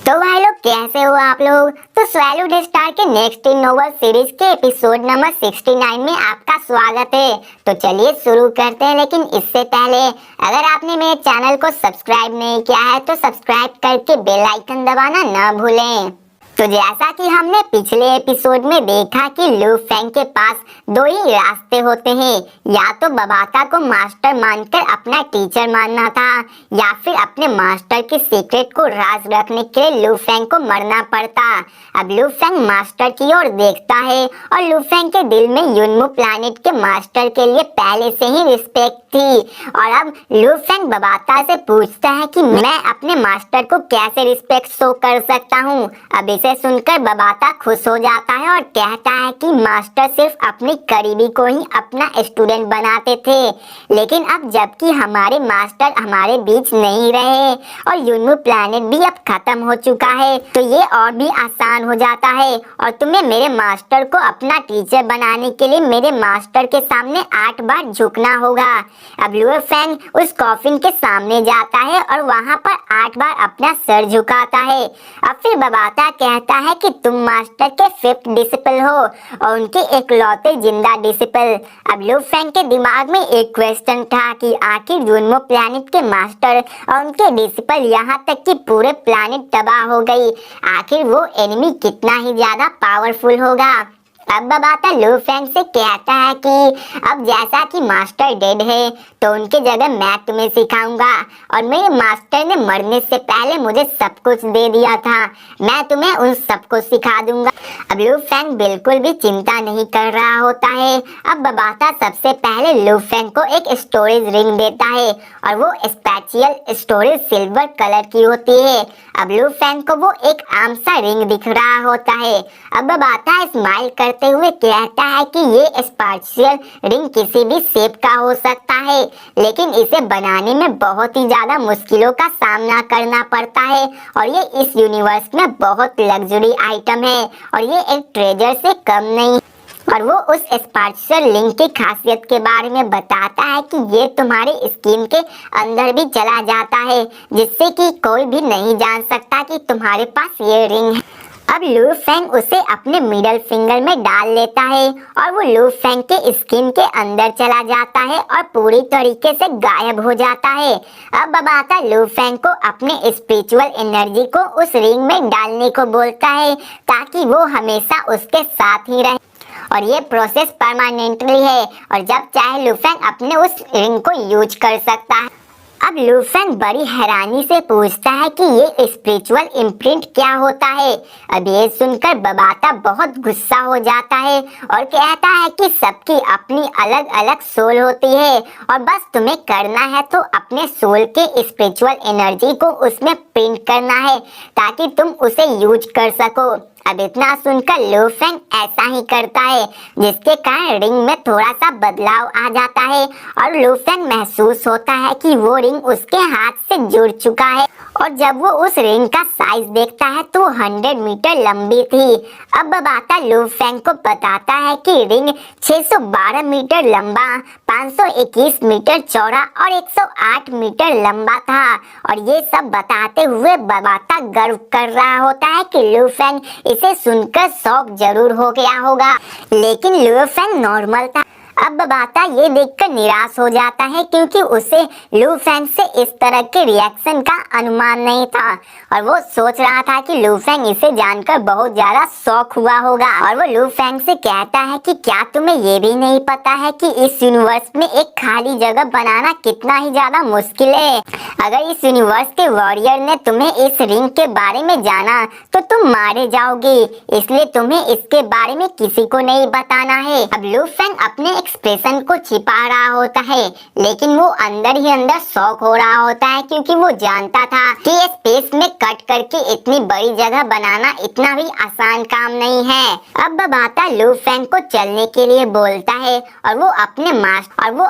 तो भाई लोग कैसे हो आप लोग। तो सैल्यूट स्टार के नेक्स्ट इन नोवेल सीरीज के एपिसोड नंबर 69 में आपका स्वागत है। तो चलिए शुरू करते हैं, लेकिन इससे पहले अगर आपने मेरे चैनल को सब्सक्राइब नहीं किया है तो सब्सक्राइब करके बेल आइकन दबाना ना भूलें। तो जैसा कि हमने पिछले एपिसोड में देखा कि लू फेंग के पास दो ही रास्ते होते हैं, या तो बबाता को मास्टर मानकर अपना टीचर मानना था, या फिर अपने मास्टर के सीक्रेट को राज रखने के लिए लू फेंग को मरना पड़ता। अब लू फेंग मास्टर की ओर देखता है और लू फेंग के दिल में युनमू प्लैनेट के मास्टर के लिए पहले से ही रिस्पेक्ट थी। और अब लू फेंग बबाता से पूछता है कि मैं अपने मास्टर को कैसे रिस्पेक्ट शो कर सकता हूँ। अब इसे सुनकर बबाता खुश हो जाता है और कहता है कि मास्टर सिर्फ अपनी करीबी को ही अपना स्टूडेंट बनाते थे, लेकिन अब जबकि हमारे मास्टर हमारे बीच नहीं रहे और युनमू प्लैनेट भी अब खत्म हो चुका है, तो ये और भी आसान हो जाता है और तुम्हें मेरे मास्टर को अपना टीचर बनाने के लिए मेरे मास्टर के सामने 8 बार झुकना होगा। अब लू फेंग उस कॉफिन के सामने जाता है और वहाँ पर 8 बार अपना सर झुकाता है। अब फिर बबाता कहता है कि तुम मास्टर के 5th डिसिपल हो और उनके इकलौते जिंदा डिसिपल। अब लू फेंग के दिमाग में एक क्वेश्चन था कि आखिर युनमू प्लैनेट के मास्टर और उनके डिसिपल यहाँ तक कि पूरे प्लैनेट तबाह हो गई, आखिर वो एनिमी कितना ही ज्यादा पावरफुल होगा। अब बबाता लू फेंग से कहता है कि अब जैसा कि मास्टर डेड है तो उनकी जगह मैं तुम्हें सिखाऊंगा, और मेरे मास्टर ने मरने से पहले मुझे सब कुछ दे दिया था, मैं तुम्हें उन सबको सिखा दूंगा। अब लू फेंग बिल्कुल भी चिंता नहीं कर रहा होता है। अब बबाता सबसे पहले लू फेंग को एक स्टोरेज रिंग देता है और वो स्पेशल स्टोरेज सिल्वर कलर की होती है। अब लू फेंग को वो एक आम सा रिंग दिख रहा होता है। अब बबाता स्माइल करते हुए कहता है कि ये स्पेशल रिंग किसी भी शेप का हो सकता है, लेकिन इसे बनाने में बहुत ही ज्यादा मुश्किलों का सामना करना पड़ता है और ये इस यूनिवर्स में बहुत लग्जरी आइटम है और ये एक ट्रेजर से कम नहीं। और वो उस स्पेशल लिंक की खासियत के बारे में बताता है कि ये तुम्हारे स्किन के अंदर भी चला जाता है, जिससे कि कोई भी नहीं जान सकता कि तुम्हारे पास ये रिंग है। अब लू फेंग उसे अपने मिडल फिंगर में डाल लेता है और वो लू फेंग के स्किन के अंदर चला जाता है और पूरी तरीके से गायब हो जाता है। अब बबाता लू फेंग को अपने स्पिरिचुअल एनर्जी को उस रिंग में डालने को बोलता है ताकि वो हमेशा उसके साथ ही रहे, और ये प्रोसेस परमानेंटली है और जब चाहे लू फेंग अपने उस रिंग को यूज कर सकता है। अब लू फेंग बड़ी हैरानी से पूछता है कि ये स्पिरिचुअल इम्प्रिंट क्या होता है। अब ये सुनकर बबाता बहुत गुस्सा हो जाता है और कहता है कि सबकी अपनी अलग अलग सोल होती है और बस तुम्हें करना है तो अपने सोल के स्पिरिचुअल एनर्जी को उसमें प्रिंट करना है ताकि तुम उसे यूज कर सको। अब इतना सुनकर लू फेंग ऐसा ही करता है, जिसके कारण रिंग में थोड़ा सा बदलाव आ जाता है और लू फेंग महसूस होता है कि वो रिंग उसके हाथ से जुड़ चुका है। और जब वो उस रिंग का साइज देखता है तो 100 मीटर लंबी थी। अब बबाता लू फेंग को बताता है कि रिंग 612 मीटर लंबा, 521 मीटर चौड़ा और 108 मीटर लंबा था। और ये सब बताते हुए बबाता गर्व कर रहा होता है कि लू फेंग इसे सुनकर शौक जरूर हो गया होगा, लेकिन लू फेंग नॉर्मल था। अब बबाता ये देखकर निराश हो जाता है क्योंकि उसे लू फेंग से इस तरह के रिएक्शन का अनुमान नहीं था और वो सोच रहा था कि लू फेंग इसे जानकर बहुत ज्यादा शॉक हुआ होगा। और वो लू फेंग से कहता है कि क्या तुम्हें ये भी नहीं पता है कि इस यूनिवर्स में एक खाली जगह बनाना कितना ही ज्यादा मुश्किल है। अगर इस यूनिवर्स के वॉरियर ने तुम्हें इस रिंग के बारे में जाना तो तुम मारे जाओगे, इसलिए तुम्हें इसके बारे में किसी को नहीं बताना है। अब लू फेंग अपने एक्सप्रेशन को छिपा रहा होता है, लेकिन वो अंदर ही अंदर शॉक हो रहा होता है क्योंकि वो जानता था कि स्पेस में कट करके इतनी बड़ी जगह बनाना इतना भी आसान काम नहीं है। अब बबाता लू फेंग को चलने के लिए बोलता है और वो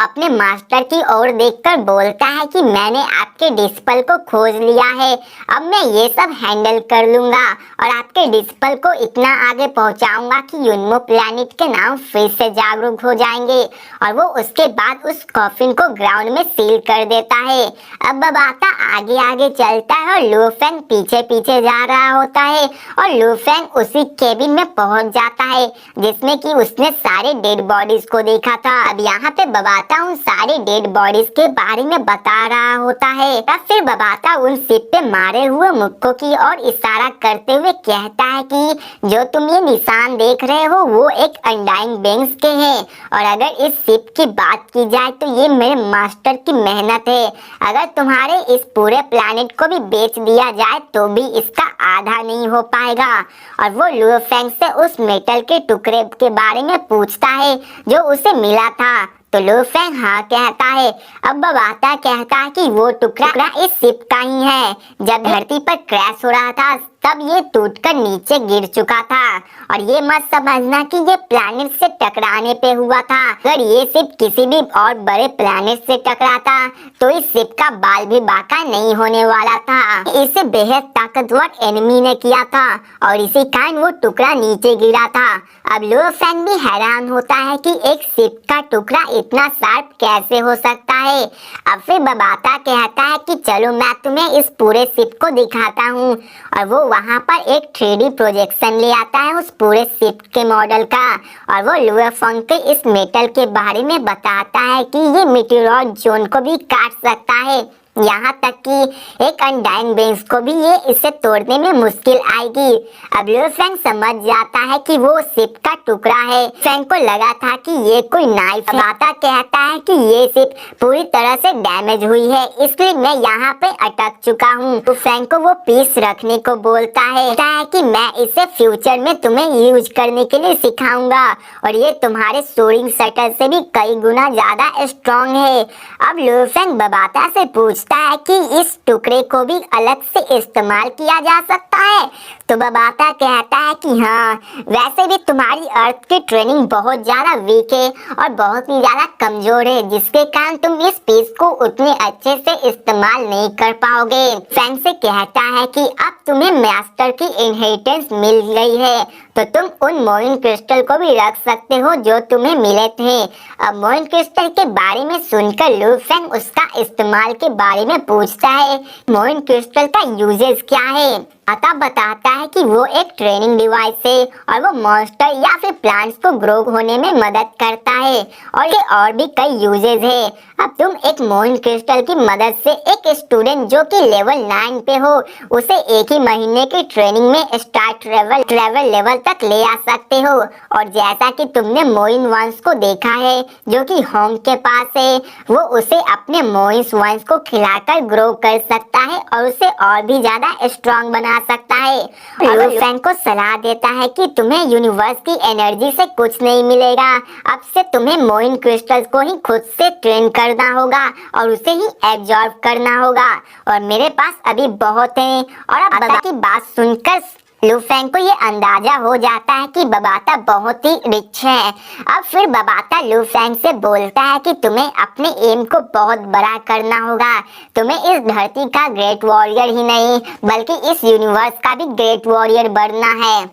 अपने मास्टर की ओर देखकर बोलता है कि मैंने आपके डिसिपल को खोज लिया है, अब मैं ये सब हैंडल कर लूंगा और आपके डिसिपल को इतना आगे पहुंचाऊंगा कि युनमू प्लैनेट के नाम फिर से जागरूक हो जाएंगे। जाएंगे और वो उसके बाद उस कॉफिन को ग्राउंड में सील कर देता है। अब बबाता आगे आगे चलता है और लू फेंग पीछे पीछे जा रहा होता है और लू फेंग उसी केबिन में पहुंच जाता है जिसमें कि उसने सारे डेड बॉडीज को देखा था। अब यहाँ पे बबाता उन सारे डेड बॉडीज के बारे में बता रहा होता है। तब फिर बबाता उन शिप पे मारे हुए मुक्कों की ओर इशारा करते हुए कहता है कि जो तुम ये निशान देख रहे हो वो एक अनडाइंग बेंग्स के हैं और अगर इस शिप की बात की जाए तो ये मेरे मास्टर की मेहनत है। अगर तुम्हारे इस पूरे प्लैनेट को भी बेच दिया जाए तो भी इसका आधा नहीं हो पाएगा। और वो लू फेंग से उस मेटल के टुकड़े के बारे में पूछता है जो उसे मिला था तो लू फेंग हाँ कहता है। अब बबाता कहता है कि वो टुकड़ा इस शिप का ही है। जब धरती पर क्रैश हो रहा था तब ये टूटकर नीचे गिर चुका था और ये मत समझना कि ये प्लैनेट से टकराने पे हुआ था। अगर ये शिप किसी भी और बड़े प्लैनेट से टकराता तो इस शिप का बाल भी बाका नहीं होने वाला था। इसे बेहद ताकतवर एनिमी ने किया था और इसी कारण वो टुकड़ा नीचे गिरा था। अब लू फेंग भी हैरान होता है कि एक शिप का टुकड़ा इतना शार्प कैसे हो सकता है। अब फिर बबाता कहता है कि चलो मैं तुम्हें इस पूरे शिप को दिखाता हूँ और वो वहाँ पर एक 3D प्रोजेक्शन ले आता है उस पूरे शिप के मॉडल का और वो लू फेंग के इस मेटल के बारे में बताता है कि ये मीटेरोइड जोन को भी काट सकता है, यहाँ तक कि एक अनडाइंग बेंग्स को भी ये इसे तोड़ने में मुश्किल आएगी। अब लू फेंग समझ जाता है कि वो शिप का टुकड़ा है। फेंग को लगा था कि ये कोई नाइफ है। बबाता कहता है कि ये शिप पूरी तरह से डैमेज हुई है इसलिए मैं यहाँ पे अटक चुका हूँ। तो फेंग को वो पीस रखने को बोलता है कि मैं इसे फ्यूचर में तुम्हें यूज करने के लिए सिखाऊंगा और ये तुम्हारे सोरिंग शटल से भी कई गुना ज्यादा स्ट्रॉन्ग है। अब लू फेंग बबाता से पूछता है कि इस टुकड़े को भी अलग से इस्तेमाल किया जा सकता है तो बबाता कहता है कि हाँ, वैसे भी तुम्हारी अर्थ की ट्रेनिंग बहुत ज्यादा वीक है और बहुत ही ज्यादा कमजोर है जिसके कारण तुम इस पीस को उतने अच्छे से इस्तेमाल नहीं कर पाओगे। फेंग से कहता है कि अब तुम्हें मास्टर की इनहेरिटेंस मिल गई है तो तुम उन मोइन क्रिस्टल को भी रख सकते हो जो तुम्हें मिले थे। अब मोइन क्रिस्टल के बारे में सुनकर लू फेंग उसका इस्तेमाल के बारे में पूछता है। मोइन क्रिस्टल का यूजेस क्या है? अतः बताता है कि वो एक ट्रेनिंग डिवाइस है और वो मॉन्स्टर या फिर प्लांट्स को ग्रो होने में मदद करता है और ये और भी कई यूजेस है। अब तुम एक मोइन क्रिस्टल की मदद से एक स्टूडेंट जो कि लेवल 9 पे हो उसे एक ही महीने की ट्रेनिंग में स्टार ट्रेवल लेवल तक ले आ सकते हो। और जैसा कि तुमने मोइन वंश को देखा है जो कि होंग के पास है, वो उसे अपने मोइन वंश को खिलाकर ग्रो कर सकता है और उसे और भी ज्यादा स्ट्रॉन्ग बना सकता है। लू फेंग को सलाह देता है कि तुम्हें यूनिवर्स की एनर्जी से कुछ नहीं मिलेगा, अब से तुम्हें मोइन क्रिस्टल्स को ही खुद से ट्रेन करना होगा और उसे ही एब्जॉर्ब करना होगा और मेरे पास अभी बहुत है। और अब बबाता की बात सुनकर लू फेंग को ये अंदाजा हो जाता है कि बबाता बहुत ही रिच है। अब फिर बबाता लू फेंग से बोलता है कि तुम्हें अपने एम को बहुत बड़ा करना होगा। तुम्हें इस धरती का ग्रेट वॉरियर ही नहीं बल्कि इस यूनिवर्स का भी ग्रेट वॉरियर बनना है।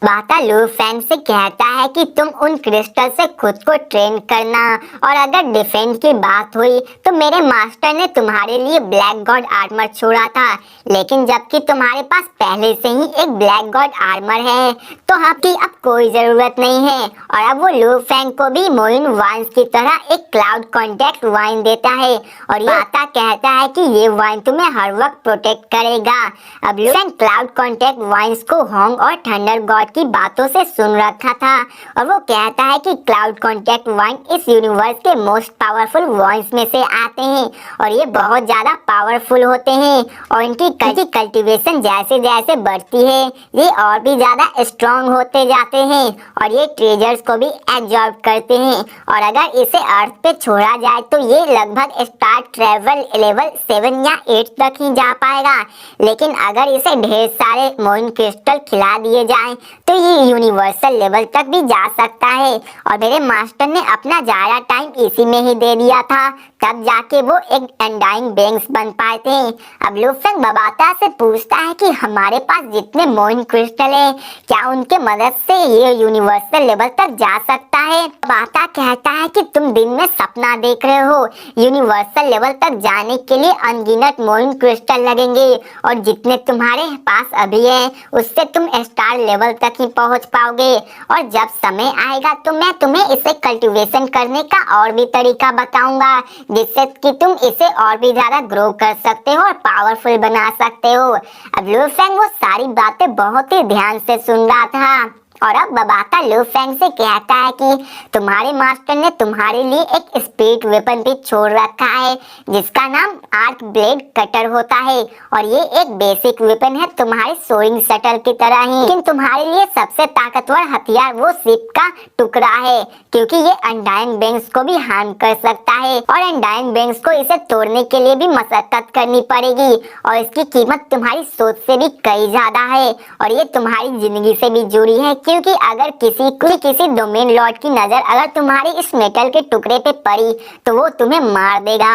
बबाता लू फेंग से कहता है कि तुम उन क्रिस्टल से खुद को ट्रेन करना और अगर डिफेंस की बात हुई तो मेरे मास्टर ने तुम्हारे लिए ब्लैक गॉड आर्मर छोड़ा था, लेकिन जबकि तुम्हारे पास पहले से ही एक ब्लैक गॉड आर्मर है तो आपकी अब कोई जरूरत नहीं है। और अब वो लू फेंग को भी मोइन वाइन की तरह एक क्लाउड कॉन्टैक्ट वाइन देता है और ये कहता है कि ये वाइन तुम्हें हर वक्त प्रोटेक्ट करेगा। अब Lu Feng cloud contact vines को होंग और थंडर गॉड की बातों से सुन रखा था और वो कहता है कि क्लाउड कॉन्टैक्ट वाइन इस यूनिवर्स के मोस्ट पावरफुल वाइन्स में से आते हैं और ये बहुत ज्यादा पावरफुल होते हैं और इनकी कल्टीवेशन जैसे जैसे बढ़ती है ये और भी ज्यादा स्ट्रॉन्ग होते जाते हैं और ये ट्रेजर्स को भी एब्जॉर्ब करते हैं और अगर इसे अर्थ पे छोड़ा जाए तो ये लगभग स्टार ट्रेवल लेवल 7 या 8 तक ही जा पाएगा, लेकिन अगर इसे ढेर सारे मोइन क्रिस्टल खिला दिए जाएं तो ये यूनिवर्सल लेवल तक भी जा सकता है। और मेरे मास्टर ने अपना ज़्यादा टाइम इसी में ही दे दिया था तब जाके वो एक अनडाइंग बेंग्स बन पाए थे। अब लूफेंग बबाता से पूछता है कि हमारे पास जितने मोइन क्रिस्टल है, क्या उनके मदद से ये यूनिवर्सल लेवल तक जा सकता है? बबाता कहता है कि तुम दिन में सपना देख रहे हो, यूनिवर्सल लेवल तक जाने के लिए अनगिनत मोइन क्रिस्टल लगेंगे और जितने तुम्हारे पास अभी है उससे तुम स्टार लेवल तक ही पहुंच पाओगे। और जब समय आएगा तो मैं तुम्हें इसे कल्टीवेशन करने का और भी तरीका बताऊंगा, जिससे कि तुम इसे और भी ज्यादा ग्रो कर सकते हो और पावरफुल बना सकते हो। अब लूफेंग वो सारी बातें बहुत ही ध्यान से सुन रहा था और अब बबाता लूफेंग से कहता है कि तुम्हारे मास्टर ने तुम्हारे लिए एक स्पीड वेपन भी छोड़ रखा है जिसका नाम आर्क ब्लेड कटर होता है और ये एक बेसिक वेपन है तुम्हारे सोइंग शटल की तरह ही, लेकिन तुम्हारे लिए सबसे ताकतवर हथियार वो शिप का टुकड़ा है क्योंकि ये अनडाइंग बेंग्स को भी हार्म कर सकता है और अनडाइंग बेंग्स को इसे तोड़ने के लिए भी मशक्कत करनी पड़ेगी और इसकी कीमत तुम्हारी सोच से भी कई ज्यादा है और ये तुम्हारी जिंदगी से भी जुड़ी है, क्योंकि अगर किसी डोमेन लॉर्ड की नजर अगर तुम्हारी इस मेटल के टुकड़े पे पड़ी तो वो तुम्हें मार देगा।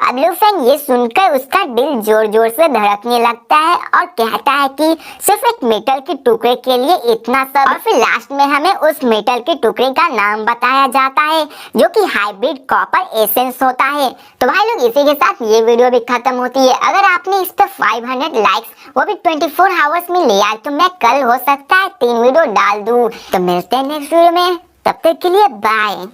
अब लूफेंग ये सुनकर उसका दिल जोर जोर से धड़कने लगता है और कहता है कि सिर्फ एक मेटल के टुकड़े के लिए इतना सब। और फिर लास्ट में हमें उस मेटल के टुकड़े का नाम बताया जाता है जो कि हाइब्रिड कॉपर एसेंस होता है। तो भाई लोग इसी के साथ ये वीडियो भी खत्म होती है। अगर आपने इस पर 500 लाइक्स वो भी 24 आवर्स में ले आए तो मैं कल हो सकता है 3 वीडियो डाल दूं। तो मिलते हैं नेक्स्ट वीडियो में, तब तक के लिए बाय।